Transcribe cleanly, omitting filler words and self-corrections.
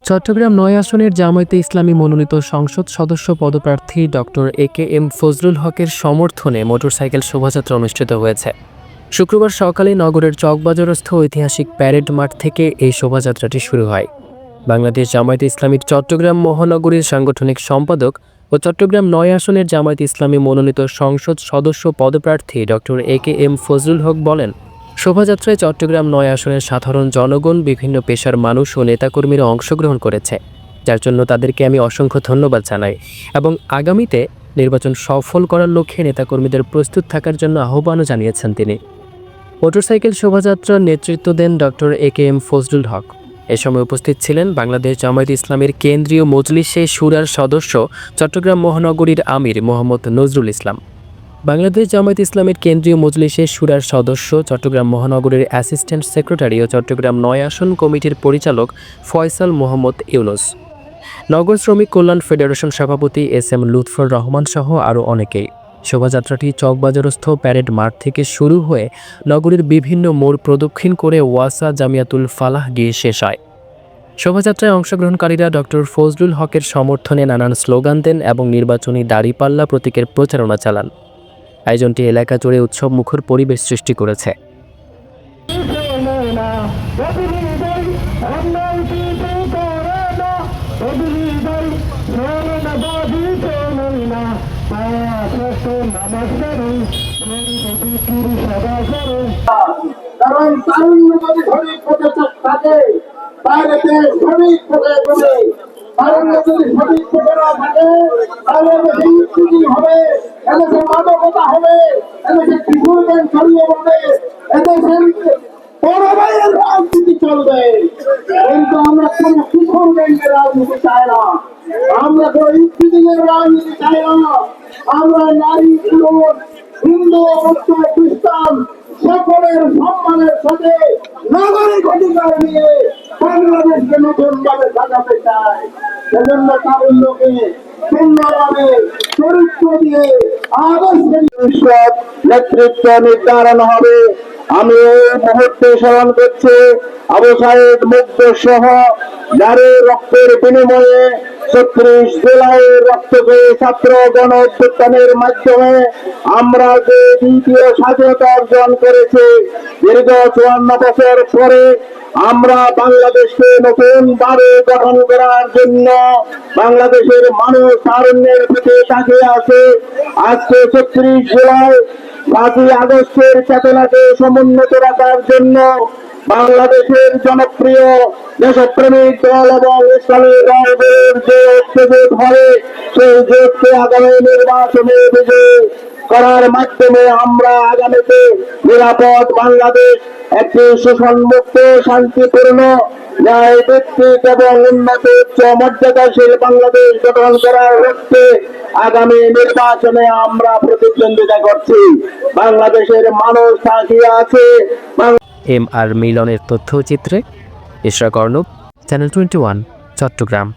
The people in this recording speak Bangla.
চট্টগ্রাম ৯ আসনের জামায়াতে ইসলামী মনোনীত সংসদ সদস্য পদপ্রার্থী ডক্টর এ.কে.এম. ফজলুল হকের সমর্থনে মোটরসাইকেল শোভাযাত্রা অনুষ্ঠিত হয়েছে। শুক্রবার সকালে নগরের চকবাজারস্থ ঐতিহাসিক প্যারেড মাঠ থেকে এই শোভাযাত্রাটি শুরু হয়। বাংলাদেশ জামায়াতে ইসলামীর চট্টগ্রাম মহানগরীর সাংগঠনিক সম্পাদক ও চট্টগ্রাম ৯ আসনের জামায়াতে ইসলামী মনোনীত সংসদ সদস্য পদপ্রার্থী ডক্টর এ.কে.এম. ফজলুল হক বলেন, শোভাযাত্রায় চট্টগ্রাম ৯ আসনের সাধারণ জনগণ, বিভিন্ন পেশার মানুষ ও নেতাকর্মীরা অংশগ্রহণ করেছে, যার জন্য তাদেরকে আমি অসংখ্য ধন্যবাদ জানাই এবং আগামীতে নির্বাচন সফল করার লক্ষ্যে নেতাকর্মীদের প্রস্তুত থাকার জন্য আহ্বানও জানিয়েছেন তিনি। মোটরসাইকেল শোভাযাত্রার নেতৃত্ব দেন ডক্টর এ.কে.এম. ফজলুল হক। এ সময় উপস্থিত ছিলেন বাংলাদেশ জামায়াতে ইসলামীর কেন্দ্রীয় মজলিসে শুরার সদস্য, চট্টগ্রাম মহানগরীর আমির মোহাম্মদ নজরুল ইসলাম, বাংলাদেশ জামায়াতে ইসলামীর কেন্দ্রীয় মজলিসে শুরার সদস্য, চট্টগ্রাম মহানগরীর অ্যাসিস্ট্যান্ট সেক্রেটারি ও চট্টগ্রাম ৯ আসন কমিটির পরিচালক ফয়সাল মোহাম্মদ ইউনুস, নগর শ্রমিক কল্যাণ ফেডারেশন সভাপতি এস.এম. লুৎফর রহমান সহ আরও অনেকেই। শোভাযাত্রাটি চকবাজারস্থ প্যারেড মাঠ থেকে শুরু হয়ে নগরীর বিভিন্ন মোড় প্রদক্ষিণ করে ওয়াসা জামিয়াতুল ফালাহ গিয়ে শেষ হয়। শোভাযাত্রায় অংশগ্রহণকারীরা ডক্টর ফজলুল হকের সমর্থনে নানান স্লোগান দেন এবং নির্বাচনী দাড়িপাল্লা প্রতীকের প্রচারণা চালান। আয়োজনটি এলাকা জুড়ে উৎসব মুখর পরিবেশ সৃষ্টি করেছে। কারণ তারুণ্য যদি সঠিক পথে থাকে, তাহলে সঠিক পথে যাবে। তারুণ্য যদি সঠিক পথে না থাকে, তাহলে দেশে হবে, এদেশে মাদকতা হবে, এদেশে কিশোর গ্যাং ছড়িয়ে পড়বে, এদেশের বড় ভাইয়ের রাজনীতি চলবে। কিন্তু আমরা কোন কিশোর গ্যাংয়ের রাজনীতি চাই না, আমরা কোন ইফতিজিংয়ের রাজনীতি চাই না। আমরা নারী, পুরুষ, হিন্দু, মুসলিম, খ্রিস্টান সকলের সম্মানের সাথে নাগরিক অধিকার নিয়ে বাংলাদেশকে নতুন ভাবে সাজাতে চায়। সেজন্য তারুণ্যকে সুন্দরভাবে চরিত্র দিয়ে আদর্শের নেতৃত্ব নির্ধারণ হবে। আমি এই মুহূর্তে স্মরণ করছি আবু সাইদ মুগ্ধ সহ যারা রক্তের বিনিময়ে ৩৬ জুলাই রক্তকে ছাত্র গণ অভ্যুত্থানের মাধ্যমে আমরা যে দ্বিতীয় স্বাধীনতা অর্জন করেছি, দীর্ঘ ৫৪ বছর পরে আমরা বাংলাদেশকে নতুন ভাবে গঠন করার জন্য বাংলাদেশের মানুষ তারুণ্যের প্রতি তাকিয়ে আছে। আজকে ৩৬ জুলাই ৫ই আগস্টের চেতনাকে সমুন্নত রাখার জন্য বাংলাদেশের জনপ্রিয় দেশপ্রেমিক দল এবং ইসলামী দলগুলোর যে ঐক্যজোট হবে, সেই জোটকে আগামী নির্বাচনে বিজয়ী করার মাধ্যমে আমরা আগামীতে নিরাপদ বাংলাদেশ, একটি শোষণমুক্ত, শান্তিপূর্ণ, ন্যায় ভিত্তিক এবং উন্নত উচ্চ মর্যাদাশীল বাংলাদেশ গঠন করার লক্ষ্যে আগামী নির্বাচনে আমরা প্রতিদ্বন্দ্বিতা করছি। বাংলাদেশের মানুষ তাকিয়ে আছে। এম আর মিলনের তথ্যচিত্রে ইশরাক অর্ণব, চ্যানেল 21, চট্টগ্রাম।